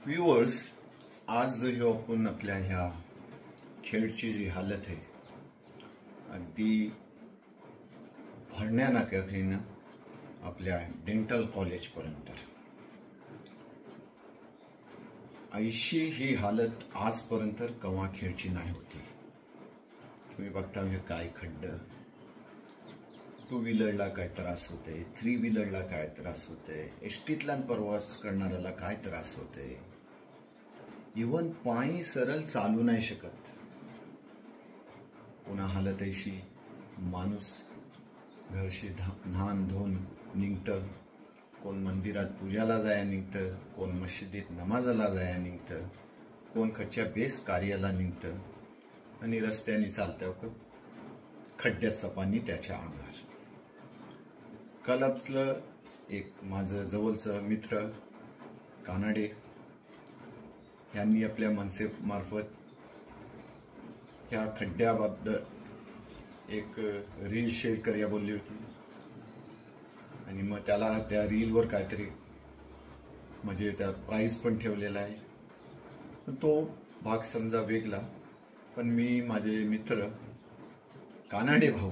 Viewers, आज जो आपण आपल्या ह्या खेळची जी हालत आहे अगदी भरण्या नाक्याकडे आपल्या डेंटल कॉलेजपर्यंत 80 ही हालत आजपर्यंत कवा खेळची नाही होती। तुम्ही बघता म्हणजे काय खड्ड, 2 व्हीलरला काय त्रास होते, 3 व्हीलरला काय त्रास होते, एसटीतला प्रवास करणाऱ्याला काय त्रास होते, इवन पायी सरळ चालू नाही शकत। पुन्हा हालत अशी माणूस घरशी न्हान धुवून निघतं, कोण मंदिरात पूजाला जाया निघतं, कोण मस्जिदीत नमाजाला जाया निघतं, कोण खच्च्या बेस कार्याला निघतं आणि रस्त्याने चालतं खड्ड्याचं पाणी त्याच्या अंगावर। कलब्सलं एक माझं जवळचं मित्र कानाडे यांनी आपल्या मनसेमार्फत ह्या खड्ड्याबद्दल एक रील शेअर करूया बोलली होती आणि मग त्याला त्या रीलवर काहीतरी म्हणजे त्या प्राइस पण ठेवलेला आहे। तो भाग समजा वेगळा, पण मी माझे मित्र कानाडे भाऊ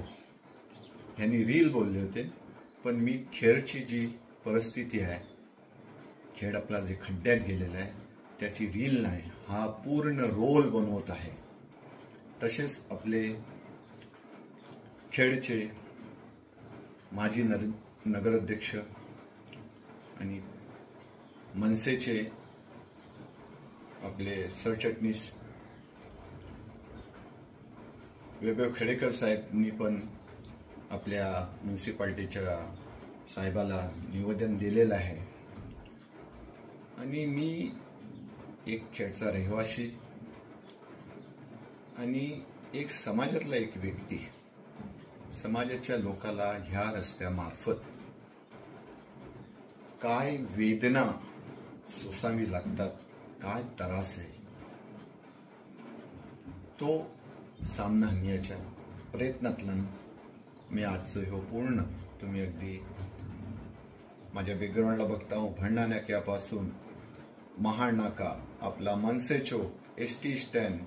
यांनी रील बोलले होते, पण मी खेळची जी परिस्थिती आहे, खेळ आपला जे खड्ड्यात गेलेला आहे त्याची रील नाही, हा पूर्ण रोल बनवत आहे। तसेच आपले खेळचे माजी नगराध्यक्ष आणि मनसेचे आपले सरचिटणीस वैभव खेडेकर साहेबांनी पण आपल्या म्युनिसिपालिटीच्या साहेबाला निवेदन दिलेलं आहे। आणि मी एक खेडचा रहिवासी आणि एक समाजातला एक व्यक्ती, समाजाच्या लोकाला ह्या रस्त्यामार्फत काय वेदना सोसावी लागतात, काय त्रास आहे, तो सामना होण्याच्या प्रयत्नातला मी आजचं हो पूर्ण तुम्ही अगदी माझ्या बॅकग्राऊंडला बघता भंडा नाक्यापासून महाड नाका, आपला मनसे चौक, एसटी स्टँड,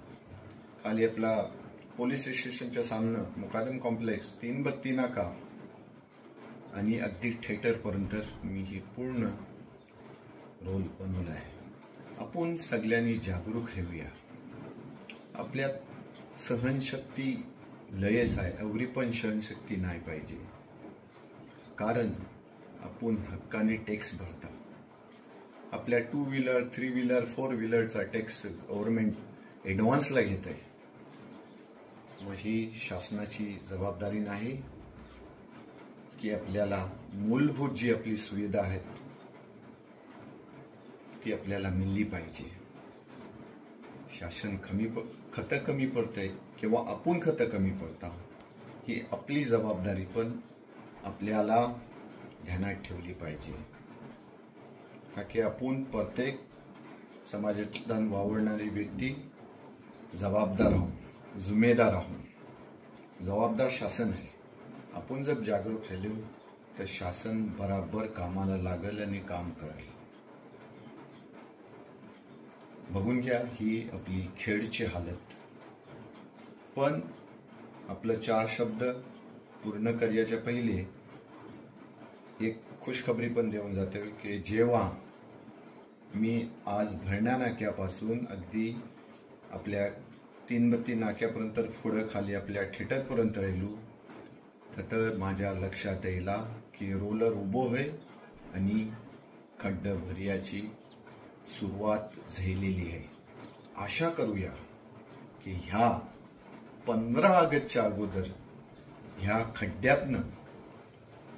खाली आपला पोलीस स्टेशनच्या सामने मुकादम कॉम्प्लेक्स, 332 नाका आणि अगदी थिएटरपर्यंत मी ही पूर्ण रोल बनवला आहे। आपण सगळ्यांनी जागरूक राहूया। आपल्यात सहनशक्ती लयच आहे, एवढी पण सहनशक्ती नाही पाहिजे, कारण आपण हक्काने टॅक्स भरता। आपल्या 2 व्हीलर, 3 व्हीलर, 4 व्हीलरचा टॅक्स गव्हर्नमेंट ॲडव्हान्सला घेत आहे। मग ही शासनाची जबाबदारी नाही की आपल्याला मूलभूत जी आपली सुविधा आहेत ती आपल्याला मिळली पाहिजे। शासन खत कमी पडतंय किंवा आपण खत कमी पडता, ही आपली जबाबदारी पण आपल्याला ध्यानात ठेवली पाहिजे। का की आपण प्रत्येक समाजातला वावरणारी व्यक्ती जबाबदार आहोत, जिम्मेदार आहोत। जबाबदार शासन आहे। आपण जर जागरूक राहिलो तर शासन बराबर कामाला लागेल आणि काम करेल। बघून घ्या ही आपली खेळची हालत। पण आपलं 4 शब्द पूर्ण करण्याच्या पहिले एक खुशखबरी पण देऊन जाते की जेव्हा मी आज भरण्या नाक्यापासून अगदी आपल्या 332 नाक्यापर्यंत पुढे खाली आपल्या थिएटरपर्यंत राहिलो, तर माझ्या लक्षात येईल की रोलर उभो होय आणि खड्ड भरयाची सुरुवात झालेली आहे। आशा करूया की ह्या 15 ऑगस्टच्या अगोदर ह्या खड्ड्यातनं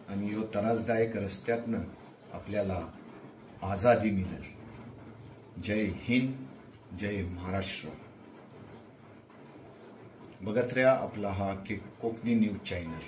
आणि ह्यो त्रासदायक रस्त्यातनं आपल्याला आझादी मिळेल। जय हिंद, जय महाराष्ट्र। बघत राहा आपला हा कोकणी न्यूज चॅनल।